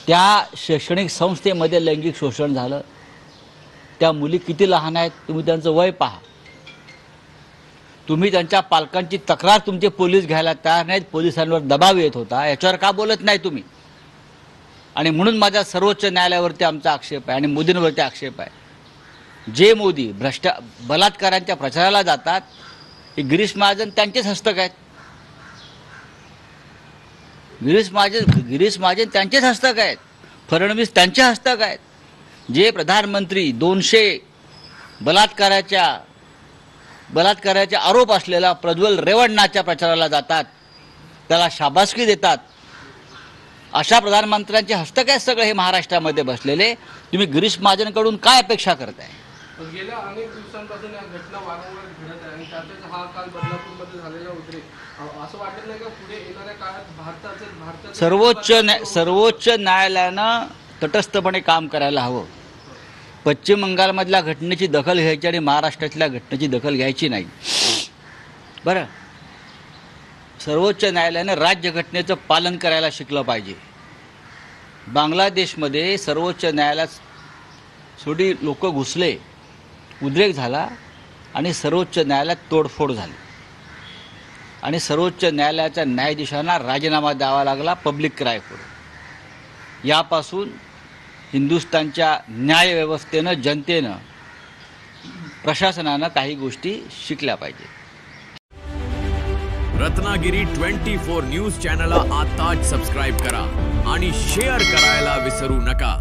त्या शैक्षणिक संस्थेमध्ये लैंगिक शोषण झालं, त्या मुली किती लहान आहेत तुम्ही त्यांचं वय पहा. तुम्ही त्यांच्या पालकांची तक्रार तुमचे पोलीस घ्यायला तयार नाहीत, पोलिसांवर दबाव येत होता, याच्यावर का बोलत नाही तुम्ही? आणि म्हणून माझा सर्वोच्च न्यायालयावरती आमचा आक्षेप आहे आणि मोदींवरती आक्षेप आहे. जे मोदी बलात्कारांच्या प्रचाराला जातात हे गिरीश महाजन त्यांचेच हस्तक आहेत. गिरीश महाजन त्यांचेच हस्तक आहेत. फडणवीस त्यांचे हस्तक आहेत. जे प्रधानमंत्री 200 बलात्काराचे आरोप असलेला प्रज्वल रेवण्णाच्या प्रचाराला जातात, त्याला शाबासकी देतात, अशा प्रधानमंत्र्यांचे हस्तक आहेत सगळे हे महाराष्ट्रामध्ये बसलेले. तुम्ही गिरीश महाजनकडून काय अपेक्षा करताय? गेल्या अनेक दिवसांपासून या घटना वारंवार घडत आहे आणि त्यातच हा काल बदलापूरमध्ये झालेला उद्रेक, असं वाटत नाही का पुढे येणाऱ्या काळात सर्वोच्च न्यायालयानं तटस्थपणे काम करायला हवं. पश्चिम बंगालमधल्या घटनेची दखल घ्यायची आणि महाराष्ट्रातल्या घटनेची दखल घ्यायची नाही. बरं, सर्वोच्च न्यायालयाने राज्यघटनेचं पालन करायला शिकलं पाहिजे. बांगलादेशमध्ये सर्वोच्च न्यायालयात थोडी लोक घुसले, उद्रेक झाला आणि सर्वोच्च न्यायालयात तोडफोड झाली आणि सर्वोच्च न्यायालयाच्या न्यायाधीशांना राजीनामा द्यावा लागला पब्लिक क्राय करून. यापासून हिंदुस्थानच्या न्यायव्यवस्थेनं, जनतेनं, प्रशासनानं काही गोष्टी शिकल्या पाहिजे. रत्नागिरी 24 न्यूज चॅनलला आताच सबस्क्राइब करा आणि शेअर करायला विसरू नका.